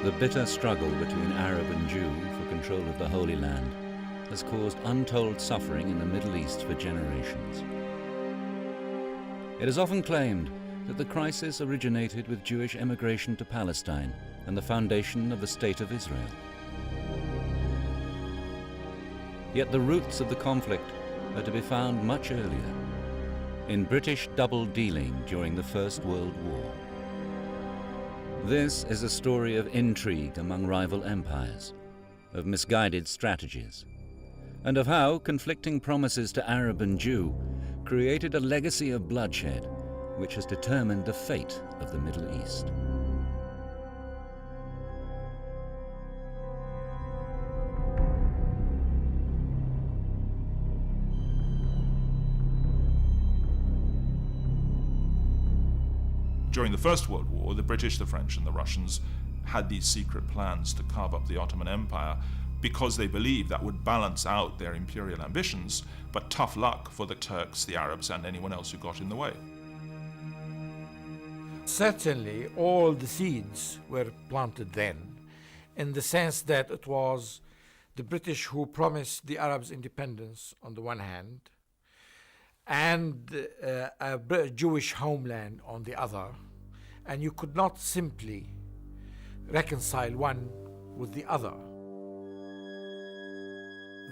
The bitter struggle between Arab and Jew for control of the Holy Land has caused untold suffering in the Middle East for generations. It is often claimed that the crisis originated with Jewish emigration to Palestine and the foundation of the State of Israel. Yet the roots of the conflict are to be found much earlier, in British double-dealing during the First World War. This is a story of intrigue among rival empires, of misguided strategies, and of how conflicting promises to Arab and Jew created a legacy of bloodshed which has determined the fate of the Middle East. During the First World War, the British, the French, and the Russians had these secret plans to carve up the Ottoman Empire because they believed that would balance out their imperial ambitions, but tough luck for the Turks, the Arabs, and anyone else who got in the way. Certainly, all the seeds were planted then, in the sense that it was the British who promised the Arabs independence on the one hand, and a Jewish homeland on the other, and you could not simply reconcile one with the other.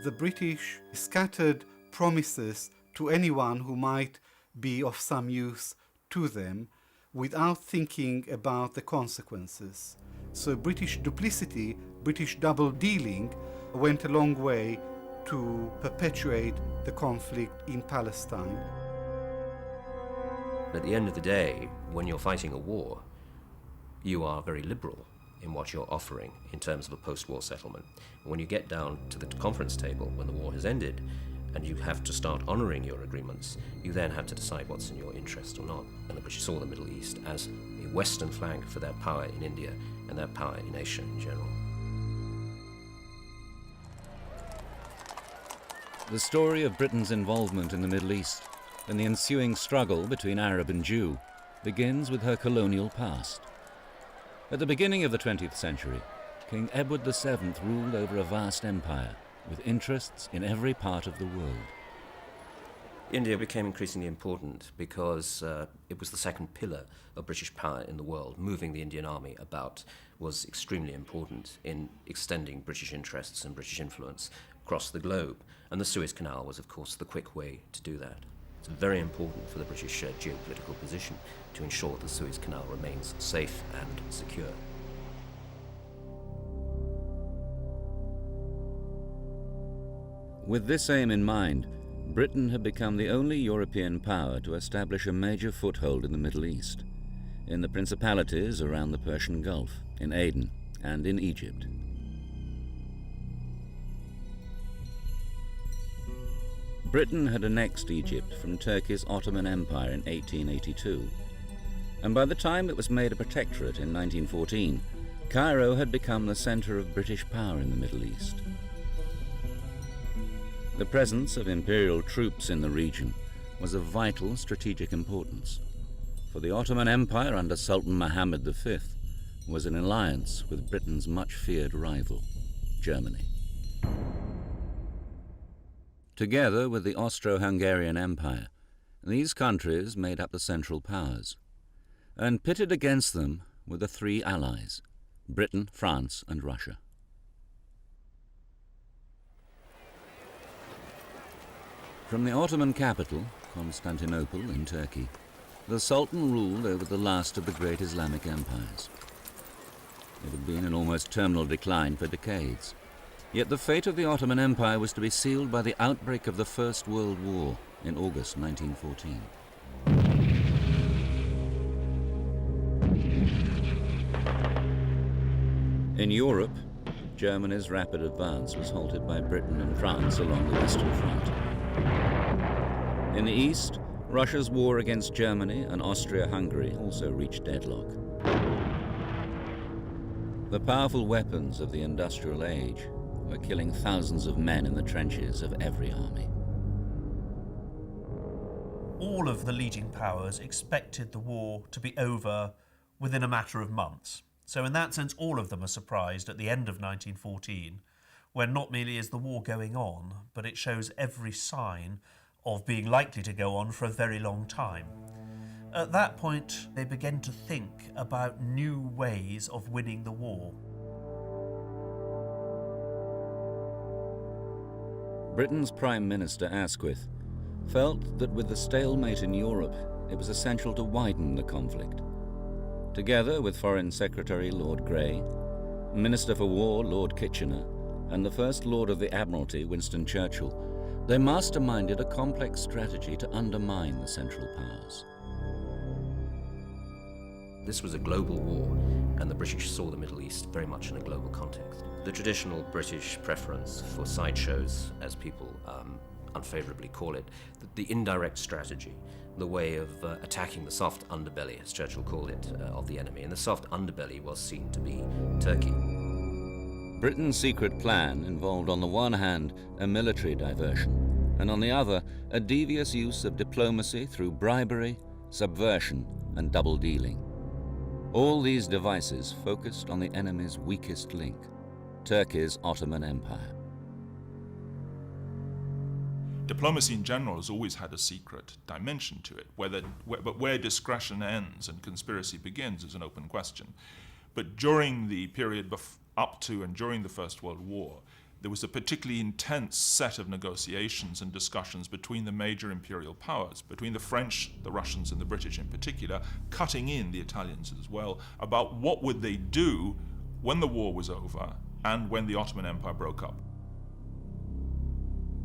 The British scattered promises to anyone who might be of some use to them without thinking about the consequences. So British duplicity, British double-dealing went a long way to perpetuate the conflict in Palestine. At the end of the day, when you're fighting a war, you are very liberal in what you're offering in terms of a post-war settlement. When you get down to the conference table when the war has ended and you have to start honoring your agreements, you then have to decide what's in your interest or not. And the British saw the Middle East as a western flank for their power in India and their power in Asia in general. The story of Britain's involvement in the Middle East and the ensuing struggle between Arab and Jew begins with her colonial past. At the beginning of the 20th century, King Edward VII ruled over a vast empire with interests in every part of the world. India became increasingly important because it was the second pillar of British power in the world. Moving the Indian army about was extremely important in extending British interests and British influence across the globe. And the Suez Canal was, of course, the quick way to do that. It's very important for the British geopolitical position to ensure the Suez Canal remains safe and secure. With this aim in mind, Britain had become the only European power to establish a major foothold in the Middle East, in the principalities around the Persian Gulf, in Aden, and in Egypt. Britain had annexed Egypt from Turkey's Ottoman Empire in 1882, and by the time it was made a protectorate in 1914, Cairo had become the center of British power in the Middle East. The presence of imperial troops in the region was of vital strategic importance, for the Ottoman Empire under Sultan Muhammad V was in alliance with Britain's much-feared rival, Germany. Together with the Austro-Hungarian Empire, these countries made up the Central Powers, and pitted against them were the three allies, Britain, France, and Russia. From the Ottoman capital, Constantinople in Turkey, the Sultan ruled over the last of the great Islamic empires. It had been in almost terminal decline for decades. Yet the fate of the Ottoman Empire was to be sealed by the outbreak of the First World War in August 1914. In Europe, Germany's rapid advance was halted by Britain and France along the Western Front. In the east, Russia's war against Germany and Austria-Hungary also reached deadlock. The powerful weapons of the industrial age were killing thousands of men in the trenches of every army. All of the leading powers expected the war to be over within a matter of months. So in that sense, all of them are surprised at the end of 1914, when not merely is the war going on, but it shows every sign of being likely to go on for a very long time. At that point, they begin to think about new ways of winning the war. Britain's Prime Minister Asquith felt that with the stalemate in Europe, it was essential to widen the conflict. Together with Foreign Secretary Lord Grey, Minister for War Lord Kitchener, and the First Lord of the Admiralty Winston Churchill, they masterminded a complex strategy to undermine the Central Powers. This was a global war, and the British saw the Middle East very much in a global context. The traditional British preference for sideshows, as people unfavorably call it, the indirect strategy, the way of attacking the soft underbelly, as Churchill called it, of the enemy. And the soft underbelly was seen to be Turkey. Britain's secret plan involved on the one hand a military diversion, and on the other a devious use of diplomacy through bribery, subversion, and double dealing. All these devices focused on the enemy's weakest link, Turkey's Ottoman Empire. Diplomacy in general has always had a secret dimension to it, but where discretion ends and conspiracy begins is an open question. But during the period up to and during the First World War, there was a particularly intense set of negotiations and discussions between the major imperial powers, between the French, the Russians, and the British in particular, cutting in the Italians as well, about what would they do when the war was over and when the Ottoman Empire broke up.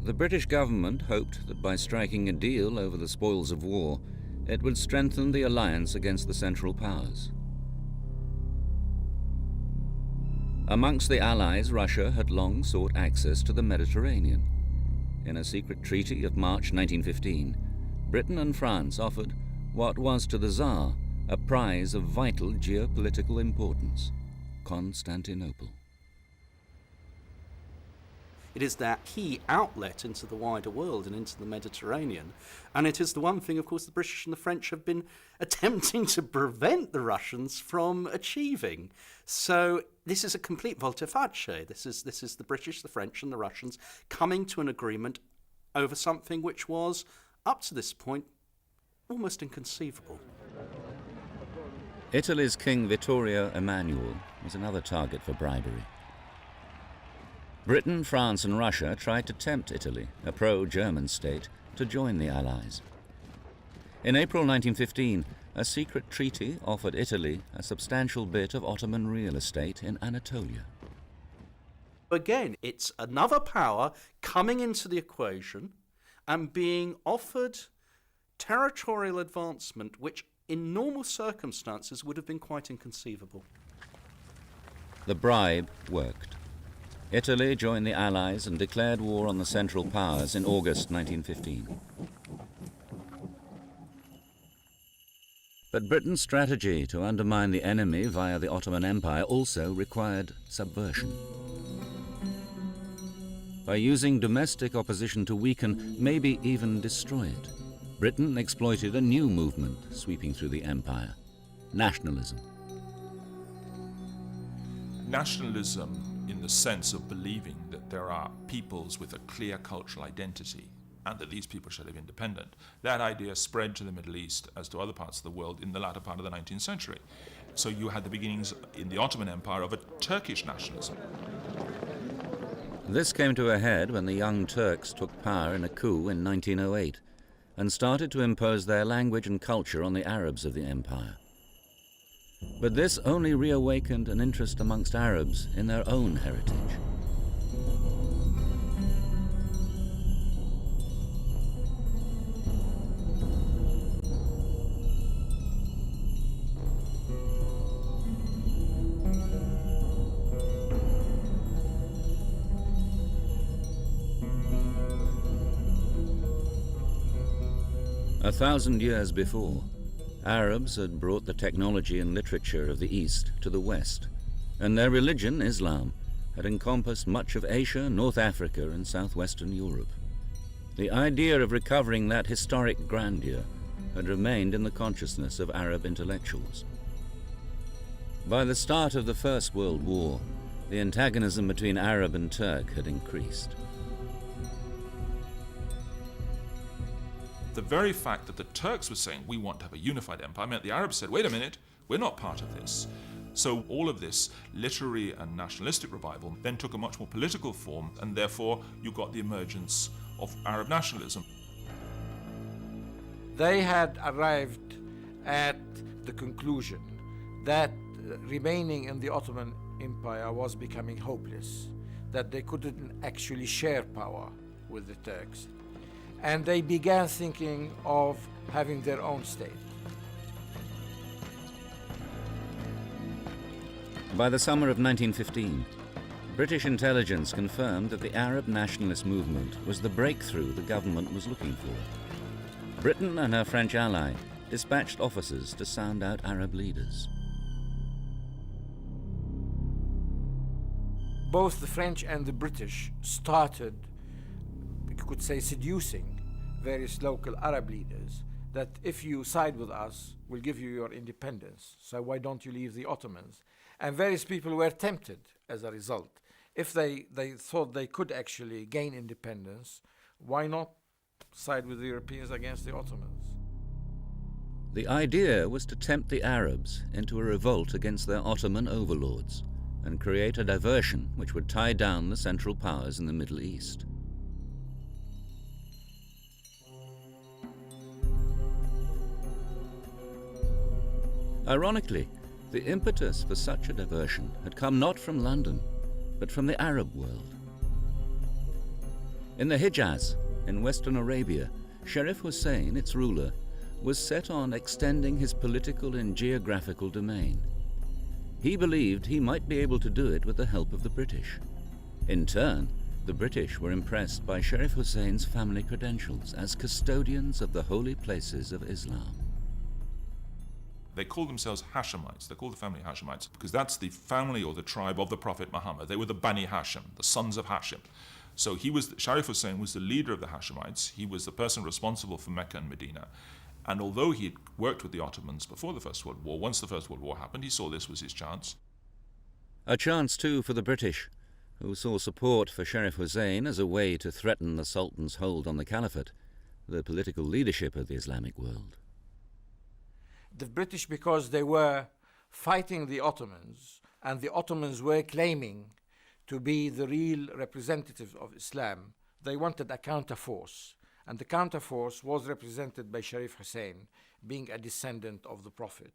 The British government hoped that by striking a deal over the spoils of war, it would strengthen the alliance against the Central Powers. Amongst the Allies, Russia had long sought access to the Mediterranean. In a secret treaty of March 1915, Britain and France offered what was to the Tsar a prize of vital geopolitical importance: Constantinople. It is that key outlet into the wider world and into the Mediterranean. And it is the one thing, of course, the British and the French have been attempting to prevent the Russians from achieving. So this is a complete volte-face. This is the British, the French and the Russians coming to an agreement over something which was, up to this point, almost inconceivable. Italy's King Vittorio Emanuele was another target for bribery. Britain, France and Russia tried to tempt Italy, a pro-German state, to join the Allies. In April 1915, a secret treaty offered Italy a substantial bit of Ottoman real estate in Anatolia. Again, it's another power coming into the equation and being offered territorial advancement which in normal circumstances would have been quite inconceivable. The bribe worked. Italy joined the Allies and declared war on the Central Powers in August 1915. But Britain's strategy to undermine the enemy via the Ottoman Empire also required subversion. By using domestic opposition to weaken, maybe even destroy it, Britain exploited a new movement sweeping through the empire: nationalism. Nationalism in the sense of believing that there are peoples with a clear cultural identity and that these people should live independent. That idea spread to the Middle East as to other parts of the world in the latter part of the 19th century. So you had the beginnings in the Ottoman Empire of a Turkish nationalism. This came to a head when the Young Turks took power in a coup in 1908 and started to impose their language and culture on the Arabs of the empire. But this only reawakened an interest amongst Arabs in their own heritage. A 1,000 years before, Arabs had brought the technology and literature of the East to the West, and their religion, Islam, had encompassed much of Asia, North Africa, and southwestern Europe. The idea of recovering that historic grandeur had remained in the consciousness of Arab intellectuals. By the start of the First World War, the antagonism between Arab and Turk had increased. The very fact that the Turks were saying, we want to have a unified empire, meant the Arabs said, wait a minute, we're not part of this. So all of this literary and nationalistic revival then took a much more political form, and therefore you got the emergence of Arab nationalism. They had arrived at the conclusion that remaining in the Ottoman Empire was becoming hopeless, that they couldn't actually share power with the Turks. And they began thinking of having their own state. By the summer of 1915, British intelligence confirmed that the Arab nationalist movement was the breakthrough the government was looking for. Britain and her French ally dispatched officers to sound out Arab leaders. Both the French and the British started, you could say, seducing various local Arab leaders that if you side with us, we'll give you your independence. So why don't you leave the Ottomans? And various people were tempted as a result. If they thought they could actually gain independence, why not side with the Europeans against the Ottomans? The idea was to tempt the Arabs into a revolt against their Ottoman overlords and create a diversion which would tie down the Central Powers in the Middle East. Ironically, the impetus for such a diversion had come not from London, but from the Arab world. In the Hijaz, in Western Arabia, Sharif Hussein, its ruler, was set on extending his political and geographical domain. He believed he might be able to do it with the help of the British. In turn, the British were impressed by Sharif Hussein's family credentials as custodians of the holy places of Islam. They called themselves Hashemites. They're called the family Hashemites because that's the family or the tribe of the Prophet Muhammad. They were the Bani Hashim, the sons of Hashim. So Sharif Hussein was the leader of the Hashemites. He was the person responsible for Mecca and Medina. And although he had worked with the Ottomans before the First World War, once the First World War happened, he saw this was his chance. A chance, too, for the British, who saw support for Sharif Hussein as a way to threaten the Sultan's hold on the Caliphate, the political leadership of the Islamic world. The British, because they were fighting the Ottomans, and the Ottomans were claiming to be the real representatives of Islam, they wanted a counterforce. And the counterforce was represented by Sharif Hussein, being a descendant of the Prophet.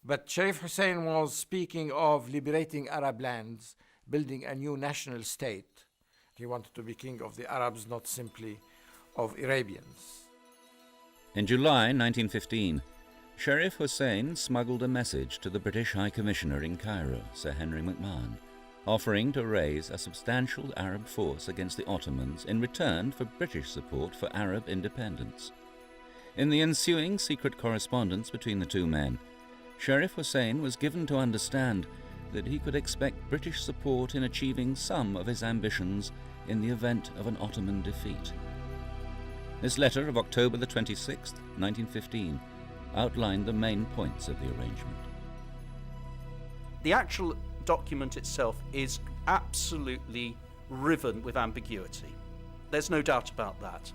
But Sharif Hussein was speaking of liberating Arab lands, building a new national state. He wanted to be king of the Arabs, not simply of Arabians. In July 1915, Sharif Hussein smuggled a message to the British High Commissioner in Cairo, Sir Henry McMahon, offering to raise a substantial Arab force against the Ottomans in return for British support for Arab independence. In the ensuing secret correspondence between the two men, Sharif Hussein was given to understand that he could expect British support in achieving some of his ambitions in the event of an Ottoman defeat. This letter of October the 26th, 1915, outlined the main points of the arrangement. The actual document itself is absolutely riven with ambiguity. There's no doubt about that.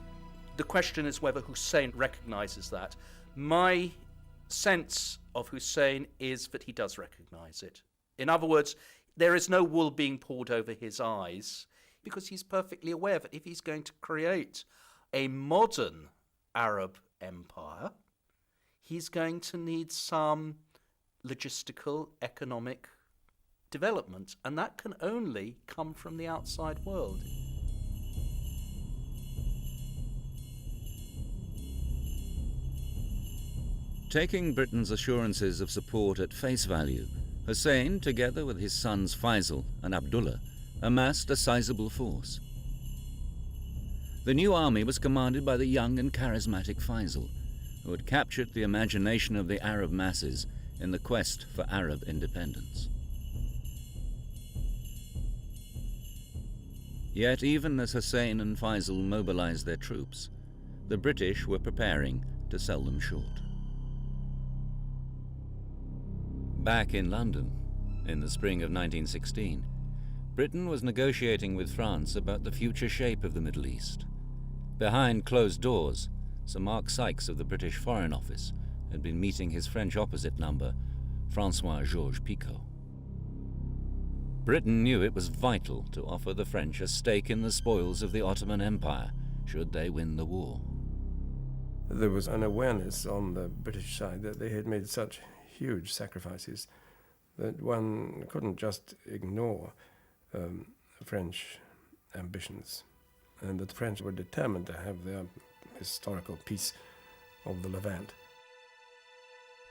The question is whether Hussein recognizes that. My sense of Hussein is that he does recognize it. In other words, there is no wool being pulled over his eyes because he's perfectly aware that if he's going to create a modern Arab empire, he's going to need some logistical, economic development, and that can only come from the outside world. Taking Britain's assurances of support at face value, Hussein, together with his sons Faisal and Abdullah, amassed a sizable force. The new army was commanded by the young and charismatic Faisal, who had captured the imagination of the Arab masses in the quest for Arab independence. Yet even as Hussein and Faisal mobilized their troops, the British were preparing to sell them short. Back in London, In the spring of 1916, Britain was negotiating with France about the future shape of the Middle East. Behind closed doors, Sir Mark Sykes of the British Foreign Office had been meeting his French opposite number, François-Georges Picot. Britain knew it was vital to offer the French a stake in the spoils of the Ottoman Empire, should they win the war. There was an awareness on the British side that they had made such huge sacrifices that one couldn't just ignore French ambitions, and that the French were determined to have their historical piece of the Levant.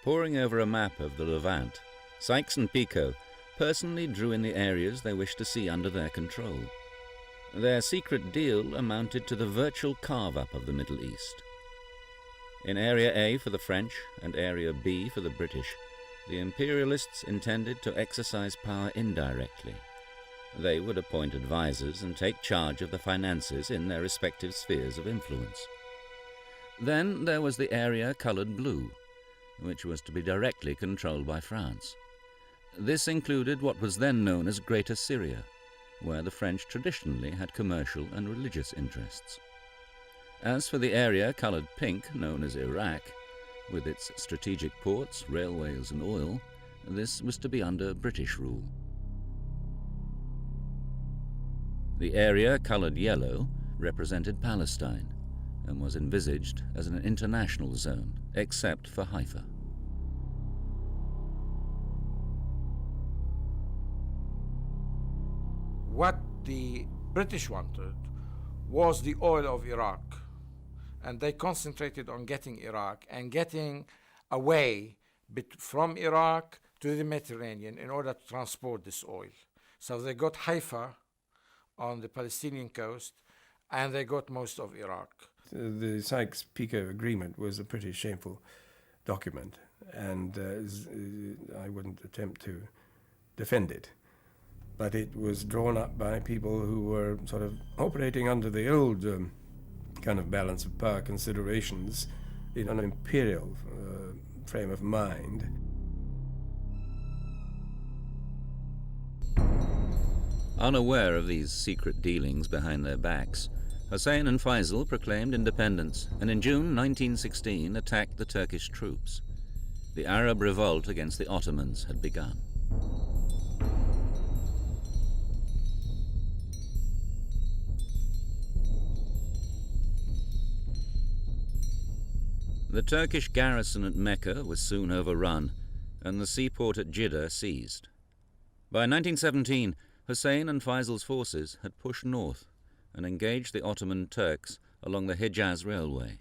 Poring over a map of the Levant, Sykes and Picot personally drew in the areas they wished to see under their control. Their secret deal amounted to the virtual carve-up of the Middle East. In Area A for the French and Area B for the British, the imperialists intended to exercise power indirectly. They would appoint advisors and take charge of the finances in their respective spheres of influence. Then there was the area coloured blue, which was to be directly controlled by France. This included what was then known as Greater Syria, where the French traditionally had commercial and religious interests. As for the area coloured pink, known as Iraq, with its strategic ports, railways and oil, this was to be under British rule. The area coloured yellow represented Palestine and was envisaged as an international zone, except for Haifa. What the British wanted was the oil of Iraq, and they concentrated on getting Iraq and getting away from Iraq to the Mediterranean in order to transport this oil. So they got Haifa on the Palestinian coast, and they got most of Iraq. The Sykes-Picot agreement was a pretty shameful document, and I wouldn't attempt to defend it. But it was drawn up by people who were sort of operating under the old kind of balance of power considerations in an imperial frame of mind. Unaware of these secret dealings behind their backs, Hussein and Faisal proclaimed independence and in June 1916 attacked the Turkish troops. The Arab revolt against the Ottomans had begun. The Turkish garrison at Mecca was soon overrun, and the seaport at Jeddah seized. By 1917, Hussein and Faisal's forces had pushed north and engaged the Ottoman Turks along the Hejaz Railway.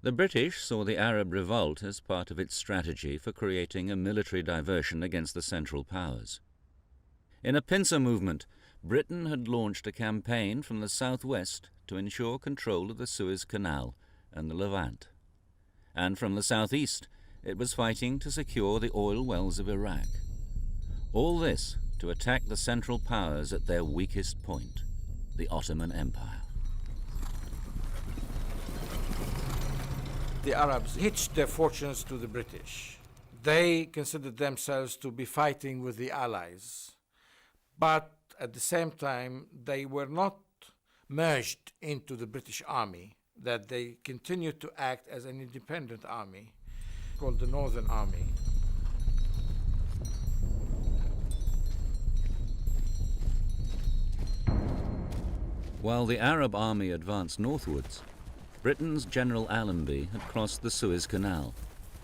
The British saw the Arab revolt as part of its strategy for creating a military diversion against the Central Powers. In a pincer movement, Britain had launched a campaign from the southwest to ensure control of the Suez Canal and the Levant. And from the southeast, it was fighting to secure the oil wells of Iraq. All this to attack the Central Powers at their weakest point, the Ottoman Empire. The Arabs hitched their fortunes to the British. They considered themselves to be fighting with the Allies. But at the same time, they were not merged into the British Army, that they continued to act as an independent army called the Northern Army. While the Arab army advanced northwards, Britain's General Allenby had crossed the Suez Canal,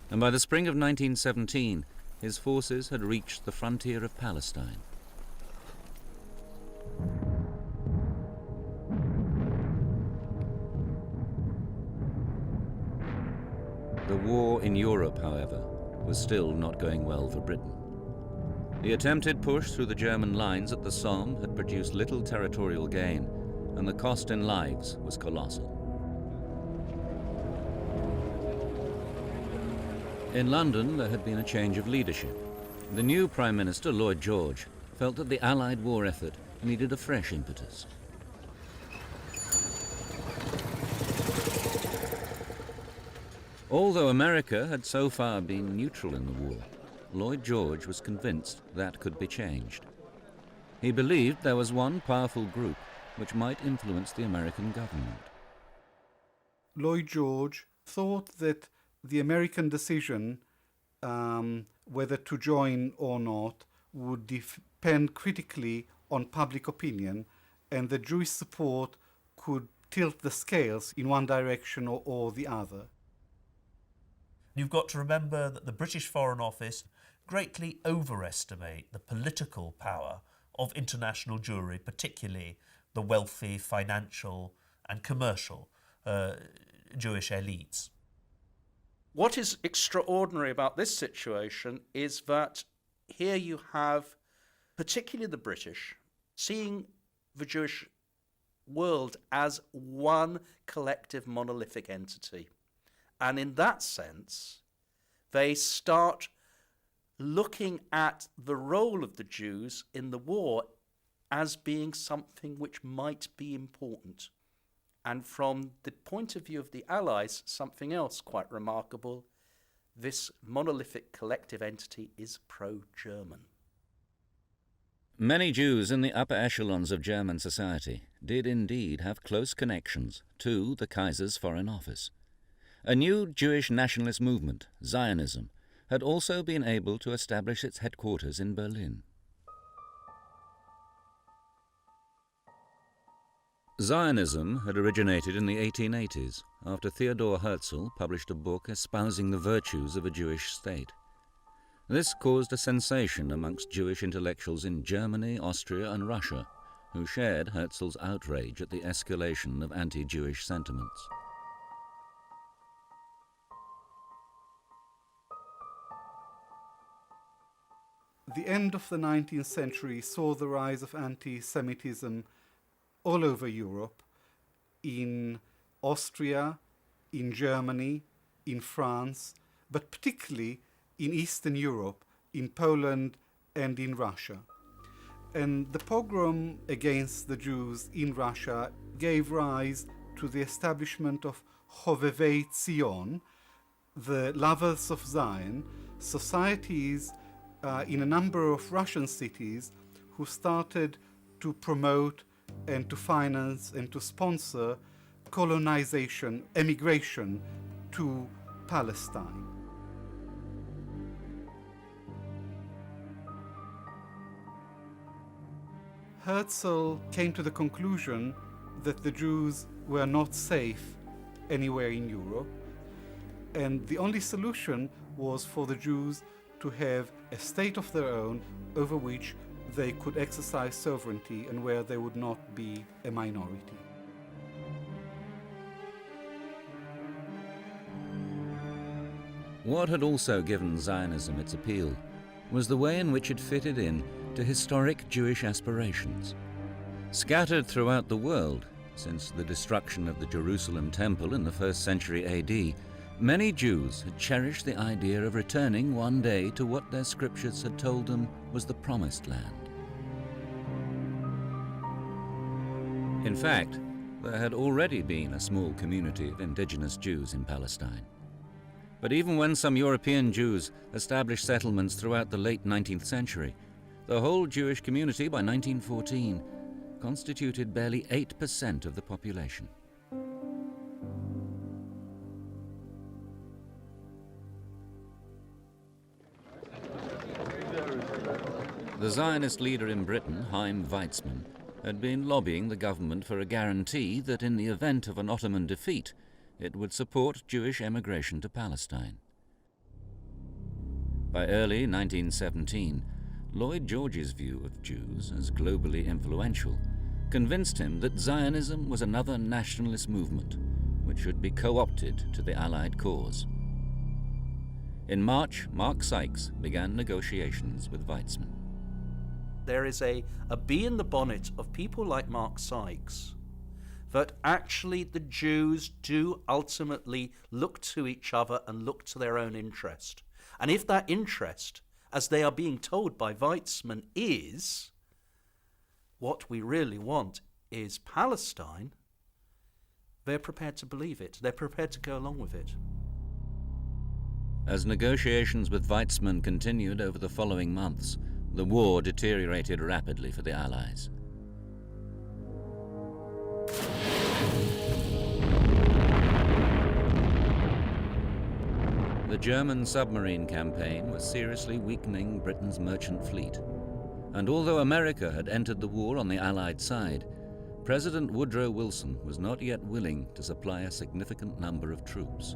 and by the spring of 1917, his forces had reached the frontier of Palestine. The war in Europe, however, was still not going well for Britain. The attempted push through the German lines at the Somme had produced little territorial gain, and the cost in lives was colossal. In London, there had been a change of leadership. The new Prime Minister, Lloyd George, felt that the Allied war effort needed a fresh impetus. Although America had so far been neutral in the war, Lloyd George was convinced that could be changed. He believed there was one powerful group which might influence the American government. Lloyd George thought that the American decision whether to join or not would depend critically on public opinion, and that Jewish support could tilt the scales in one direction or the other. You've got to remember that the British Foreign Office greatly overestimate the political power of international Jewry, particularly the wealthy, financial and commercial Jewish elites. What is extraordinary about this situation is that here you have, particularly the British, seeing the Jewish world as one collective monolithic entity. And in that sense, they start looking at the role of the Jews in the war as being something which might be important. And from the point of view of the Allies, something else quite remarkable, this monolithic collective entity is pro-German. Many Jews in the upper echelons of German society did indeed have close connections to the Kaiser's Foreign Office. A new Jewish nationalist movement, Zionism, had also been able to establish its headquarters in Berlin. Zionism had originated in the 1880s after Theodor Herzl published a book espousing the virtues of a Jewish state. This caused a sensation amongst Jewish intellectuals in Germany, Austria and Russia, who shared Herzl's outrage at the escalation of anti-Jewish sentiments. The end of the 19th century saw the rise of anti-Semitism all over Europe, in Austria, in Germany, in France, but particularly in Eastern Europe, in Poland and in Russia. And the pogrom against the Jews in Russia gave rise to the establishment of Hovevei Zion, the lovers of Zion, societies in a number of Russian cities who started to promote and to finance and to sponsor colonization, emigration to Palestine. Herzl came to the conclusion that the Jews were not safe anywhere in Europe, and the only solution was for the Jews to have a state of their own over which they could exercise sovereignty and where they would not be a minority. What had also given Zionism its appeal was the way in which it fitted in to historic Jewish aspirations. Scattered throughout the world, since the destruction of the Jerusalem temple in the 1st century AD, many Jews had cherished the idea of returning one day to what their scriptures had told them was the Promised Land. In fact, there had already been a small community of indigenous Jews in Palestine. But even when some European Jews established settlements throughout the late 19th century, the whole Jewish community by 1914 constituted barely 8% of the population. The Zionist leader in Britain, Chaim Weizmann, had been lobbying the government for a guarantee that in the event of an Ottoman defeat, it would support Jewish emigration to Palestine. By early 1917, Lloyd George's view of Jews as globally influential convinced him that Zionism was another nationalist movement which should be co-opted to the Allied cause. In March, Mark Sykes began negotiations with Weizmann. There is a bee in the bonnet of people like Mark Sykes that actually the Jews do ultimately look to each other and look to their own interest. And if that interest, as they are being told by Weizmann, is what we really want is Palestine, they're prepared to believe it. They're prepared to go along with it. As negotiations with Weizmann continued over the following months, the war deteriorated rapidly for the Allies. The German submarine campaign was seriously weakening Britain's merchant fleet. And although America had entered the war on the Allied side, President Woodrow Wilson was not yet willing to supply a significant number of troops.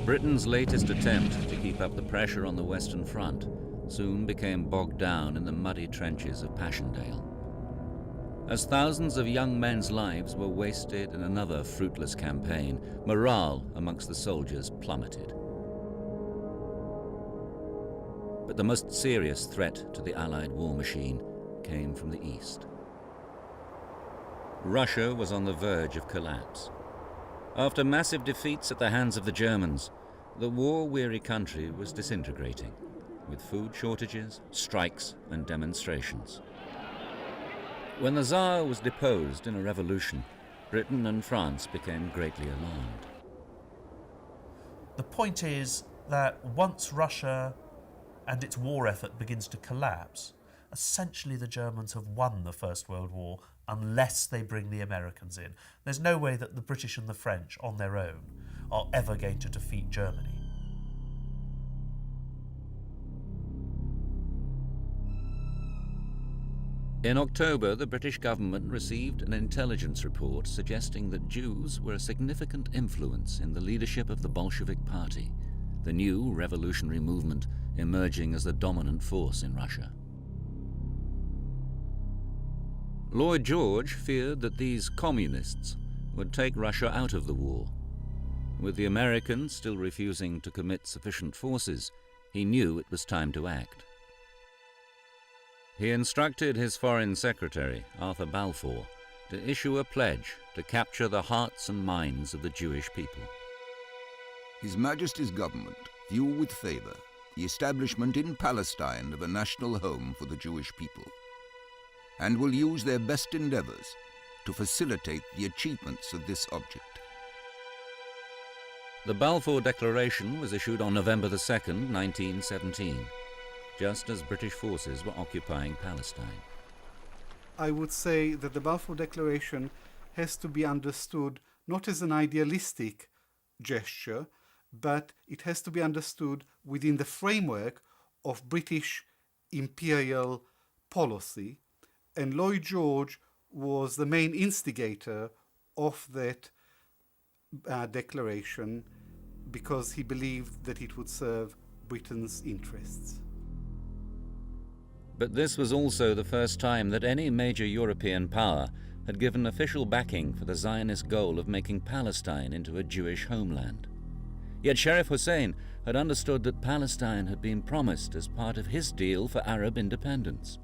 Britain's latest attempt to keep up the pressure on the Western Front soon became bogged down in the muddy trenches of Passchendaele. As thousands of young men's lives were wasted in another fruitless campaign, morale amongst the soldiers plummeted. But the most serious threat to the Allied war machine came from the east. Russia was on the verge of collapse. After massive defeats at the hands of the Germans, the war-weary country was disintegrating, with food shortages, strikes, and demonstrations. When the Tsar was deposed in a revolution, Britain and France became greatly alarmed. The point is that once Russia and its war effort begins to collapse, essentially the Germans have won the First World War unless they bring the Americans in. There's no way that the British and the French on their own are ever going to defeat Germany. In October, the British government received an intelligence report suggesting that Jews were a significant influence in the leadership of the Bolshevik Party, the new revolutionary movement emerging as the dominant force in Russia. Lloyd George feared that these communists would take Russia out of the war. With the Americans still refusing to commit sufficient forces, he knew it was time to act. He instructed his Foreign Secretary, Arthur Balfour, to issue a pledge to capture the hearts and minds of the Jewish people. His Majesty's government view with favour the establishment in Palestine of a national home for the Jewish people, and will use their best endeavours to facilitate the achievements of this object. The Balfour Declaration was issued on November 2nd, 1917, just as British forces were occupying Palestine. I would say that the Balfour Declaration has to be understood not as an idealistic gesture, but it has to be understood within the framework of British imperial policy. And Lloyd George was the main instigator of that declaration because he believed that it would serve Britain's interests. But this was also the first time that any major European power had given official backing for the Zionist goal of making Palestine into a Jewish homeland. Yet Sharif Hussein had understood that Palestine had been promised as part of his deal for Arab independence.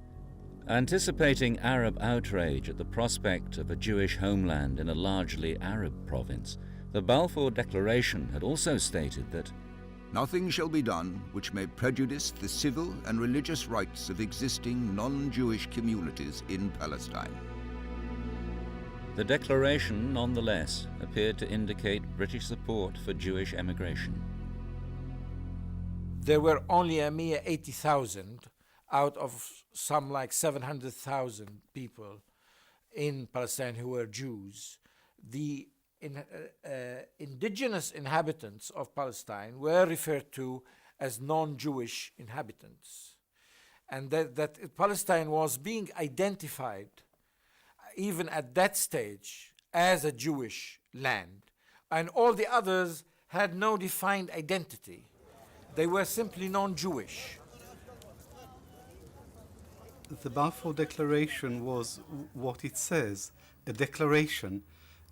Anticipating Arab outrage at the prospect of a Jewish homeland in a largely Arab province, the Balfour Declaration had also stated that nothing shall be done which may prejudice the civil and religious rights of existing non-Jewish communities in Palestine. The declaration, nonetheless, appeared to indicate British support for Jewish emigration. There were only a mere 80,000 out of some like 700,000 people in Palestine who were Jews. The indigenous inhabitants of Palestine were referred to as non-Jewish inhabitants. And that Palestine was being identified, even at that stage, as a Jewish land. And all the others had no defined identity. They were simply non-Jewish. The Balfour Declaration was what it says, a declaration.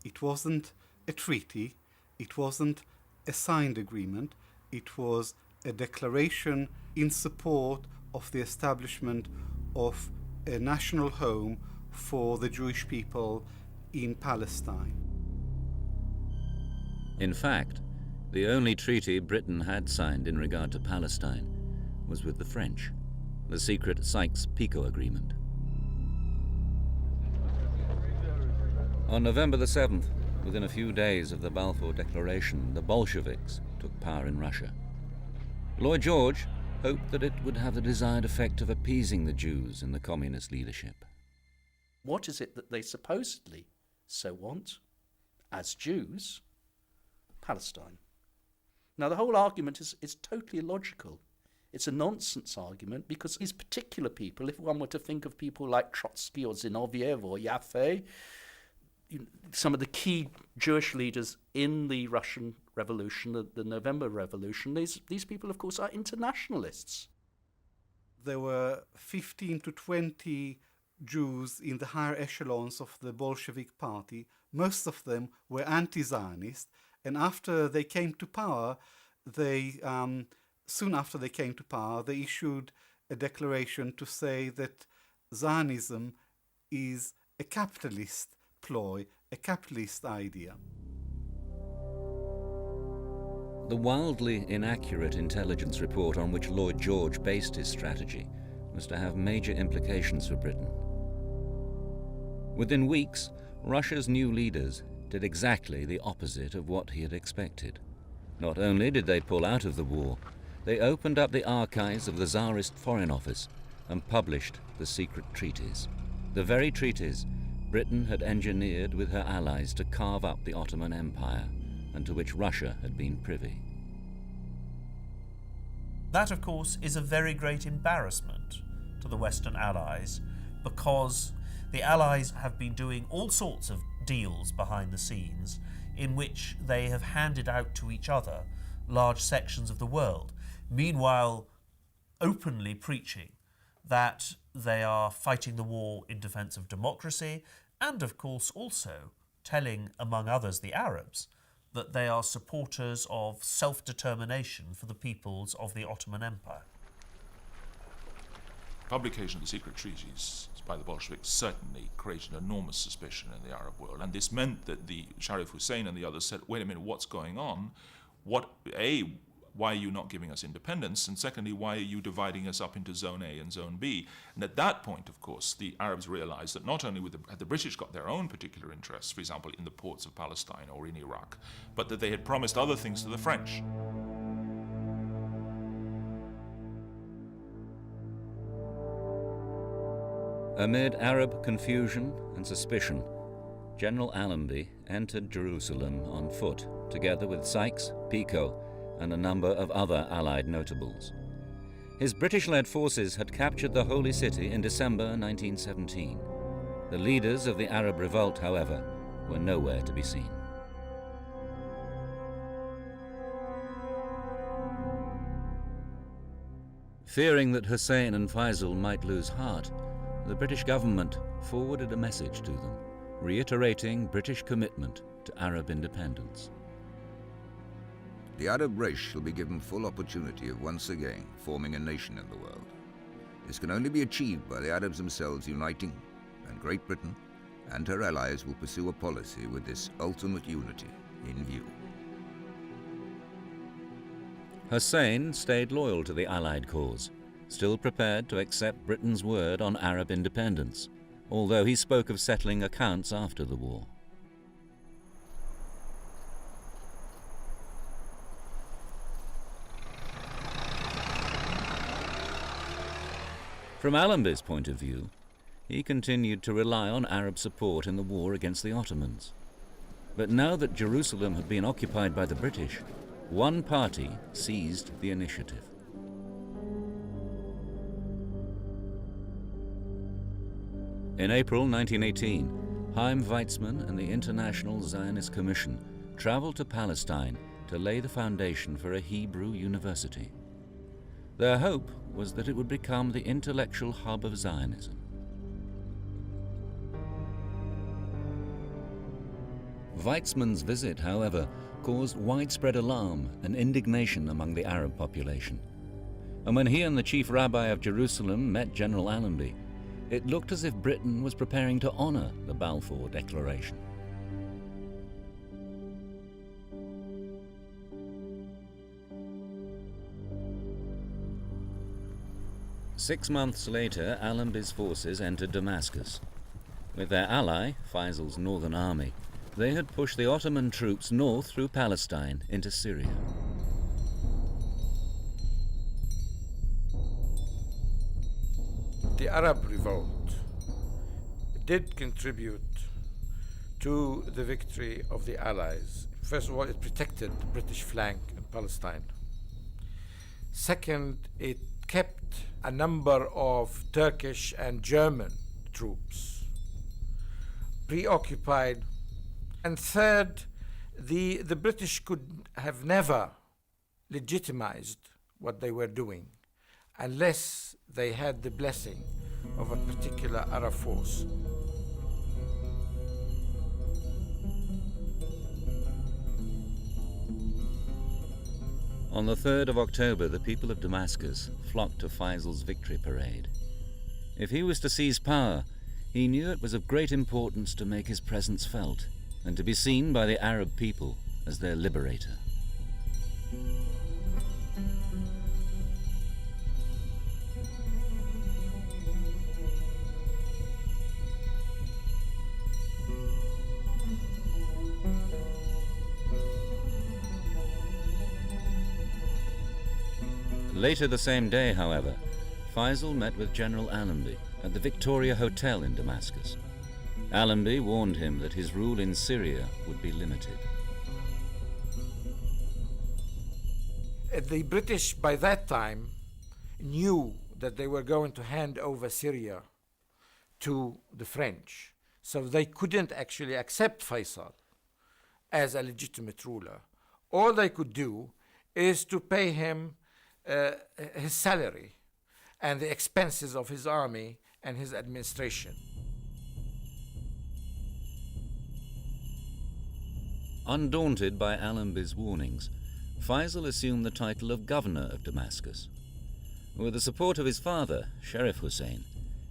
It wasn't a treaty, it wasn't a signed agreement, it was a declaration in support of the establishment of a national home for the Jewish people in Palestine. In fact, the only treaty Britain had signed in regard to Palestine was with the French, the secret Sykes-Picot Agreement. On November the 7th, Within a few days of the Balfour Declaration, the Bolsheviks took power in Russia. Lloyd George hoped that it would have the desired effect of appeasing the Jews in the communist leadership. What is it that they supposedly so want, as Jews? Palestine. Now, the whole argument is totally illogical. It's a nonsense argument because these particular people, if one were to think of people like Trotsky or Zinoviev or Yaffe, some of the key Jewish leaders in the Russian Revolution, the November Revolution, these people, of course, are internationalists. There were 15 to 20 Jews in the higher echelons of the Bolshevik party. Most of them were anti-Zionist, and after they came to power, soon after they came to power, they issued a declaration to say that Zionism is a capitalist ploy, a capitalist idea. The wildly inaccurate intelligence report on which Lloyd George based his strategy was to have major implications for Britain. Within weeks, Russia's new leaders did exactly the opposite of what he had expected. Not only did they pull out of the war, they opened up the archives of the Tsarist Foreign Office and published the secret treaties. The very treaties Britain had engineered with her allies to carve up the Ottoman Empire, and to which Russia had been privy. That, of course, is a very great embarrassment to the Western Allies, because the Allies have been doing all sorts of deals behind the scenes in which they have handed out to each other large sections of the world, meanwhile openly preaching that they are fighting the war in defense of democracy, and of course also telling, among others, the Arabs, that they are supporters of self-determination for the peoples of the Ottoman Empire. Publication of the secret treaties by the Bolsheviks certainly created enormous suspicion in the Arab world, and this meant that the Sharif Hussein and the others said, wait a minute, what's going on? Why are you not giving us independence? And secondly, why are you dividing us up into Zone A and Zone B? And at that point, of course, the Arabs realized that not only had the British got their own particular interests, for example, in the ports of Palestine or in Iraq, but that they had promised other things to the French. Amid Arab confusion and suspicion, General Allenby entered Jerusalem on foot, together with Sykes, Picot, and a number of other Allied notables. His British-led forces had captured the Holy City in December 1917. The leaders of the Arab revolt, however, were nowhere to be seen. Fearing that Hussein and Faisal might lose heart, the British government forwarded a message to them, reiterating British commitment to Arab independence. The Arab race shall be given full opportunity of once again forming a nation in the world. This can only be achieved by the Arabs themselves uniting, and Great Britain and her allies will pursue a policy with this ultimate unity in view. Hussein stayed loyal to the Allied cause, still prepared to accept Britain's word on Arab independence, although he spoke of settling accounts after the war. From Allenby's point of view, he continued to rely on Arab support in the war against the Ottomans. But now that Jerusalem had been occupied by the British, one party seized the initiative. In April 1918, Chaim Weizmann and the International Zionist Commission traveled to Palestine to lay the foundation for a Hebrew university. Their hope was that it would become the intellectual hub of Zionism. Weizmann's visit, however, caused widespread alarm and indignation among the Arab population. And when he and the chief rabbi of Jerusalem met General Allenby, it looked as if Britain was preparing to honor the Balfour Declaration. Six months later, Allenby's forces entered Damascus. With their ally, Faisal's Northern Army, They had pushed the Ottoman troops north through Palestine into Syria. The Arab revolt did contribute to the victory of the Allies. First of all, it protected the British flank in Palestine. Second, it kept a number of Turkish and German troops preoccupied. And third, the British could have never legitimized what they were doing unless they had the blessing of a particular Arab force. On the 3rd of October, the people of Damascus flocked to Faisal's victory parade. If he was to seize power, he knew it was of great importance to make his presence felt and to be seen by the Arab people as their liberator. Later the same day, however, Faisal met with General Allenby at the Victoria Hotel in Damascus. Allenby warned him that his rule in Syria would be limited. The British, by that time, knew that they were going to hand over Syria to the French, so they couldn't actually accept Faisal as a legitimate ruler. All they could do is to pay him his salary and the expenses of his army and his administration. Undaunted by Allenby's warnings, Faisal assumed the title of governor of Damascus. With the support of his father, Sharif Hussein,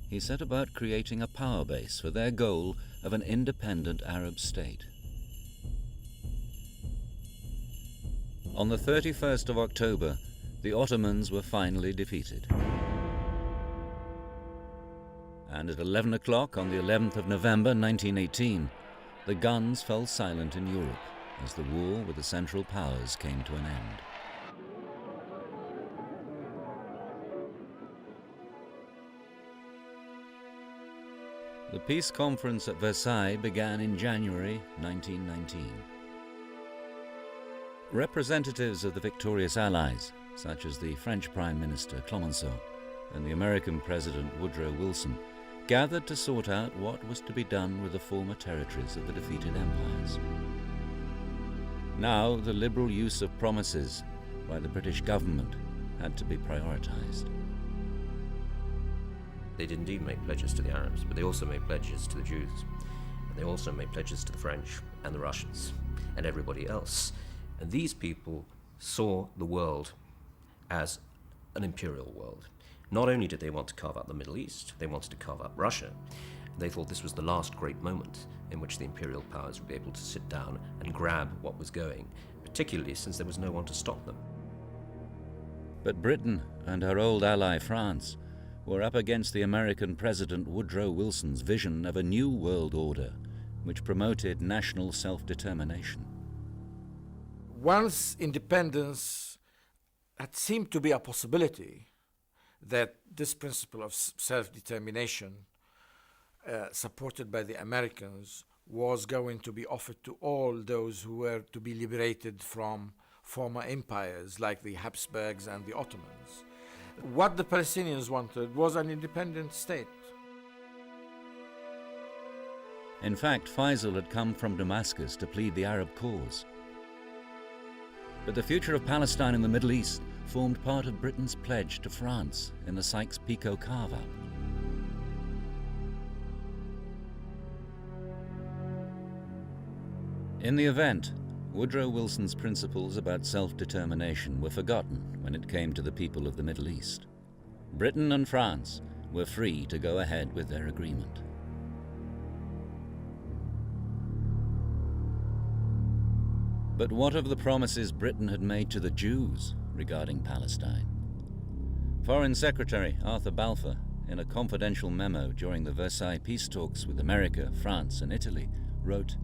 he set about creating a power base for their goal of an independent Arab state. On the 31st of October, the Ottomans were finally defeated. And at 11 o'clock on the 11th of November 1918, the guns fell silent in Europe as the war with the Central Powers came to an end. The peace conference at Versailles began in January 1919. Representatives of the victorious Allies, such as the French Prime Minister Clemenceau and the American President Woodrow Wilson, gathered to sort out what was to be done with the former territories of the defeated empires. Now, the liberal use of promises by the British government had to be prioritized. They did indeed make pledges to the Arabs, but they also made pledges to the Jews. And they also made pledges to the French and the Russians and everybody else. And these people saw the world as an imperial world. Not only did they want to carve out the Middle East, they wanted to carve out Russia. They thought this was the last great moment in which the imperial powers would be able to sit down and grab what was going, particularly since there was no one to stop them. But Britain and her old ally France were up against the American President Woodrow Wilson's vision of a new world order, which promoted national self-determination. Once independence had seemed to be a possibility, that this principle of self-determination, supported by the Americans, was going to be offered to all those who were to be liberated from former empires like the Habsburgs and the Ottomans. What the Palestinians wanted was an independent state. In fact, Faisal had come from Damascus to plead the Arab cause. But the future of Palestine and the Middle East formed part of Britain's pledge to France in the Sykes and Picot carve-up. In the event, Woodrow Wilson's principles about self-determination were forgotten when it came to the people of the Middle East. Britain and France were free to go ahead with their agreement. But what of the promises Britain had made to the Jews regarding Palestine? Foreign Secretary Arthur Balfour, in a confidential memo during the Versailles peace talks with America, France, and Italy, wrote,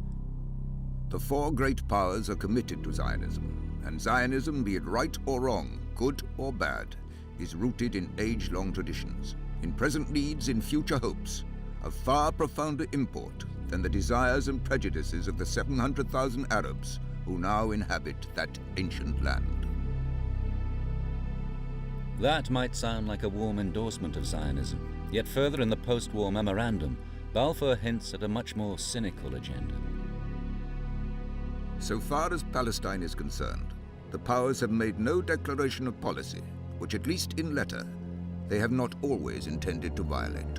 The four great powers are committed to Zionism, and Zionism, be it right or wrong, good or bad, is rooted in age-long traditions, in present needs, in future hopes, of far profounder import than the desires and prejudices of the 700,000 Arabs who now inhabit that ancient land. That might sound like a warm endorsement of Zionism, yet further in the post-war memorandum, Balfour hints at a much more cynical agenda. So far as Palestine is concerned, the powers have made no declaration of policy, which at least in letter, they have not always intended to violate.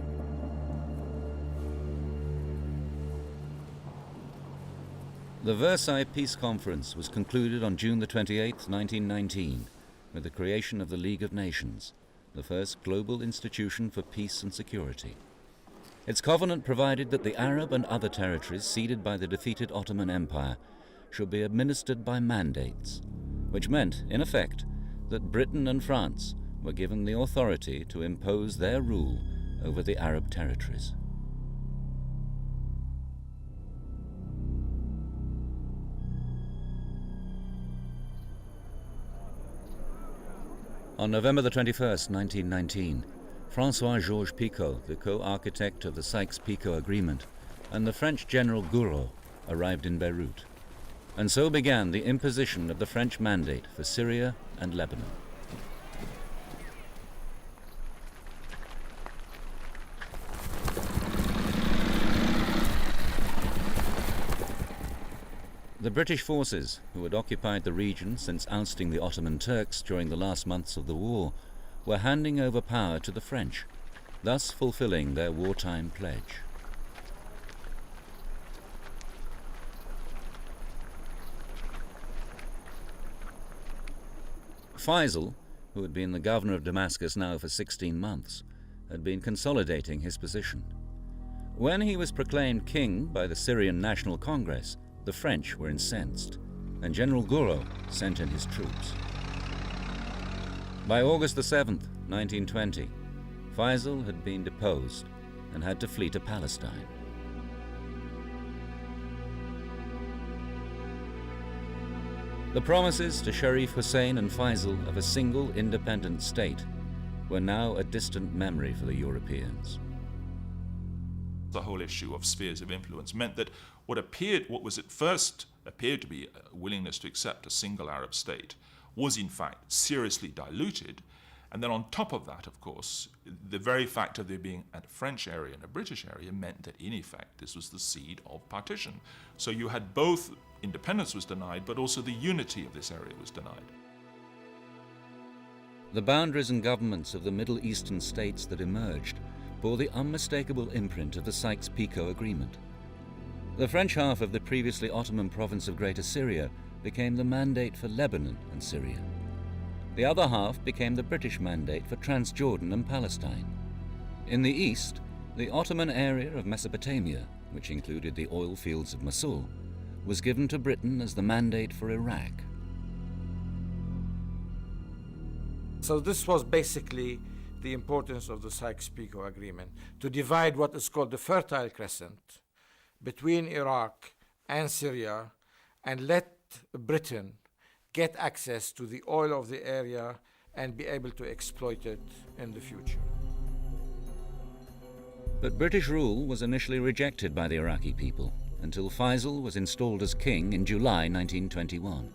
The Versailles Peace Conference was concluded on June the 28th, 1919, with the creation of the League of Nations, the first global institution for peace and security. Its covenant provided that the Arab and other territories ceded by the defeated Ottoman Empire should be administered by mandates, which meant, in effect, that Britain and France were given the authority to impose their rule over the Arab territories. On November the 21st, 1919, François-Georges Picot, the co-architect of the Sykes-Picot Agreement, and the French General Gouraud arrived in Beirut. And so began the imposition of the French mandate for Syria and Lebanon. The British forces, who had occupied the region since ousting the Ottoman Turks during the last months of the war, were handing over power to the French, thus fulfilling their wartime pledge. Faisal, who had been the governor of Damascus now for 16 months, had been consolidating his position. When he was proclaimed king by the Syrian National Congress, the French were incensed, and General Gouraud sent in his troops. By August the 7th, 1920, Faisal had been deposed and had to flee to Palestine. The promises to Sharif Hussein and Faisal of a single independent state were now a distant memory for the Europeans. The whole issue of spheres of influence meant that what was at first appeared to be a willingness to accept a single Arab state was in fact seriously diluted. And then on top of that, of course, the very fact of there being a French area and a British area meant that in effect this was the seed of partition. So you had both independence was denied, but also the unity of this area was denied. The boundaries and governments of the Middle-Eastern states that emerged bore the unmistakable imprint of the Sykes-Picot Agreement. The French half of the previously Ottoman province of Greater Syria became the mandate for Lebanon and Syria. The other half became the British mandate for Transjordan and Palestine. In the east, the Ottoman area of Mesopotamia, which included the oil fields of Mosul, was given to Britain as the mandate for Iraq. So this was basically the importance of the Sykes-Picot Agreement, to divide what is called the Fertile Crescent between Iraq and Syria and let Britain get access to the oil of the area and be able to exploit it in the future. But British rule was initially rejected by the Iraqi people until Faisal was installed as king in July 1921.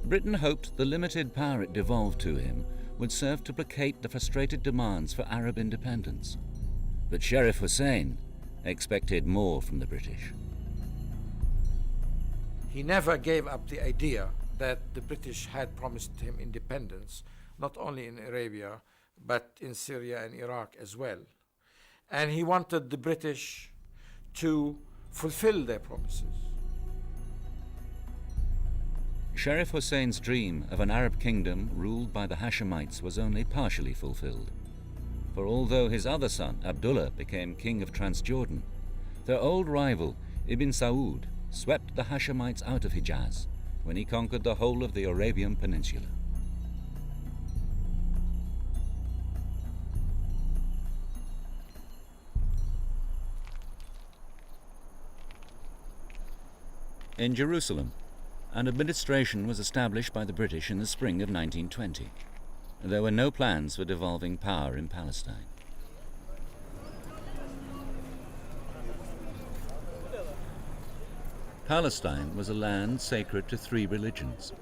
Britain hoped the limited power it devolved to him would serve to placate the frustrated demands for Arab independence. But Sharif Hussein expected more from the British. He never gave up the idea that the British had promised him independence, not only in Arabia, but in Syria and Iraq as well. And he wanted the British to fulfill their promises. Sharif Hussein's dream of an Arab kingdom ruled by the Hashemites was only partially fulfilled. For although his other son, Abdullah, became king of Transjordan, their old rival, Ibn Saud, swept the Hashemites out of Hijaz when he conquered the whole of the Arabian Peninsula. In Jerusalem, an administration was established by the British in the spring of 1920. There were no plans for devolving power in Palestine. Palestine was a land sacred to three religions.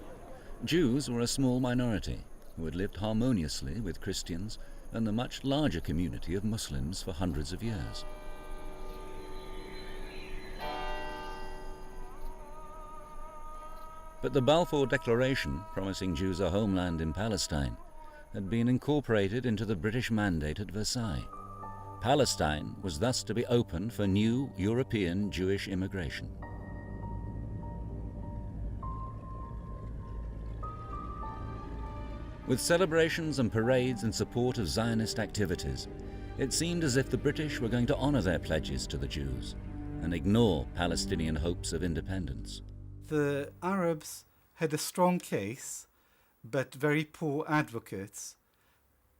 Jews were a small minority who had lived harmoniously with Christians and the much larger community of Muslims for hundreds of years. But the Balfour Declaration, promising Jews a homeland in Palestine, had been incorporated into the British mandate at Versailles. Palestine was thus to be opened for new European Jewish immigration. With celebrations and parades in support of Zionist activities, it seemed as if the British were going to honor their pledges to the Jews and ignore Palestinian hopes of independence. The Arabs had a strong case, but very poor advocates.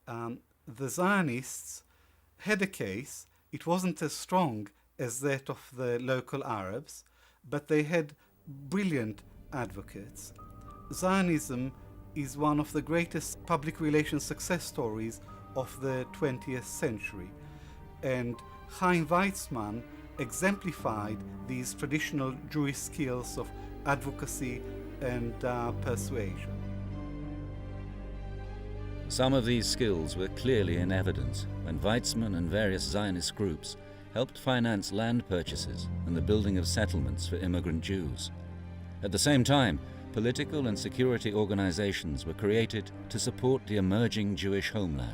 The Zionists had a case. It wasn't as strong as that of the local Arabs, but they had brilliant advocates. Zionism is one of the greatest public relations success stories of the 20th century, and Chaim Weizmann exemplified these traditional Jewish skills of advocacy and persuasion. Some of these skills were clearly in evidence when Weizmann and various Zionist groups helped finance land purchases and the building of settlements for immigrant Jews. At the same time, political and security organizations were created to support the emerging Jewish homeland.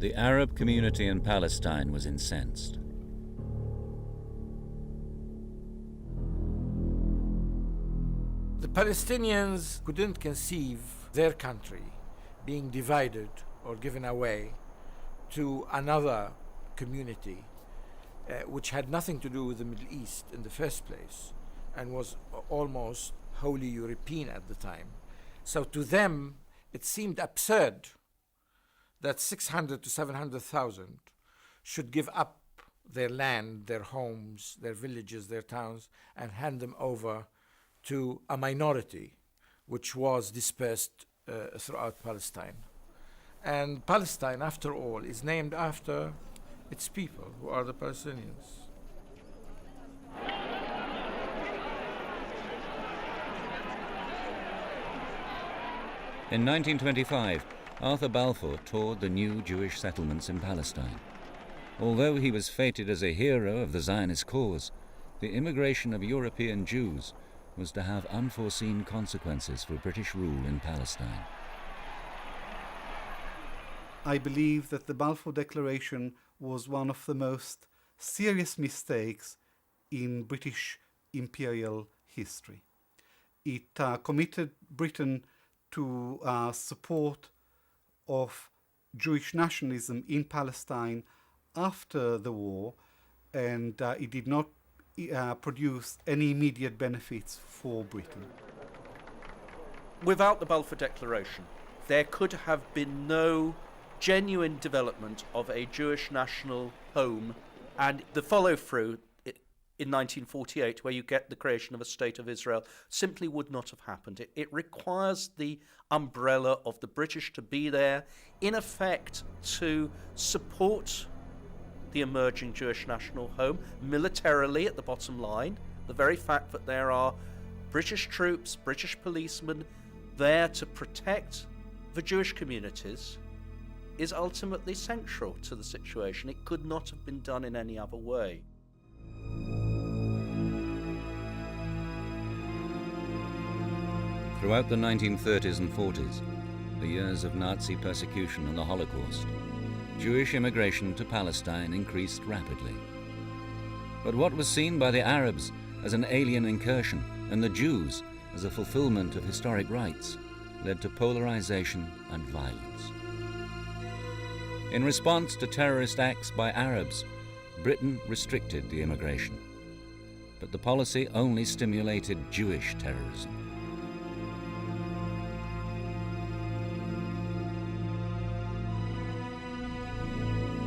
The Arab community in Palestine was incensed. The Palestinians couldn't conceive their country being divided or given away to another community which had nothing to do with the Middle East in the first place and was almost wholly European at the time. So to them, it seemed absurd that 600 to 700,000 should give up their land, their homes, their villages, their towns, and hand them over to a minority which was dispersed throughout Palestine. And Palestine, after all, is named after its people, who are the Palestinians. In 1925, Arthur Balfour toured the new Jewish settlements in Palestine. Although he was fated as a hero of the Zionist cause, the immigration of European Jews was to have unforeseen consequences for British rule in Palestine. I believe that the Balfour Declaration was one of the most serious mistakes in British imperial history. It committed Britain to support of Jewish nationalism in Palestine after the war, and it did not produce any immediate benefits for Britain. Without the Balfour Declaration, there could have been no genuine development of a Jewish national home, and the follow-through in 1948, where you get the creation of a State of Israel, simply would not have happened. It requires the umbrella of the British to be there, in effect, to support the emerging Jewish national home, militarily at the bottom line. The very fact that there are British troops, British policemen there to protect the Jewish communities is ultimately central to the situation. It could not have been done in any other way. Throughout the 1930s and 40s, the years of Nazi persecution and the Holocaust, Jewish immigration to Palestine increased rapidly. But what was seen by the Arabs as an alien incursion and the Jews as a fulfillment of historic rights led to polarization and violence. In response to terrorist acts by Arabs, Britain restricted the immigration, but the policy only stimulated Jewish terrorism.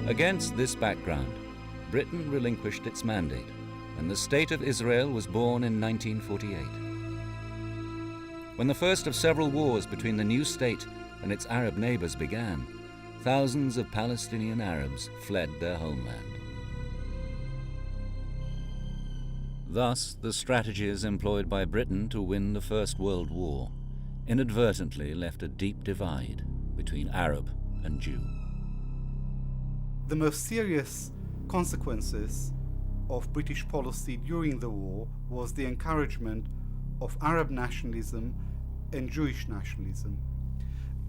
Against this background, Britain relinquished its mandate, and the State of Israel was born in 1948. When the first of several wars between the new state and its Arab neighbors began, thousands of Palestinian Arabs fled their homeland. Thus, the strategies employed by Britain to win the First World War inadvertently left a deep divide between Arab and Jew. The most serious consequences of British policy during the war was the encouragement of Arab nationalism and Jewish nationalism.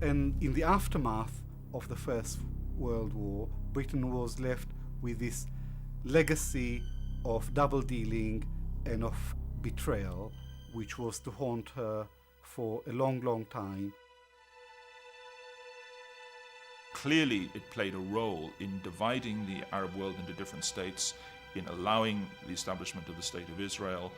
And in the aftermath of the First World War, Britain was left with this legacy of double dealing and of betrayal, which was to haunt her for a long, long time. Clearly, it played a role in dividing the Arab world into different states, in allowing the establishment of the State of Israel,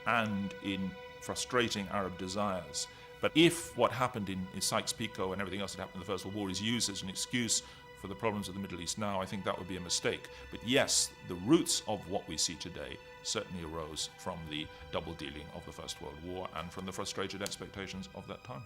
and in frustrating Arab desires. But if what happened in Sykes-Picot and everything else that happened in the First World War is used as an excuse for the problems of the Middle East now, I think that would be a mistake. But yes, the roots of what we see today certainly arose from the double dealing of the First World War and from the frustrated expectations of that time.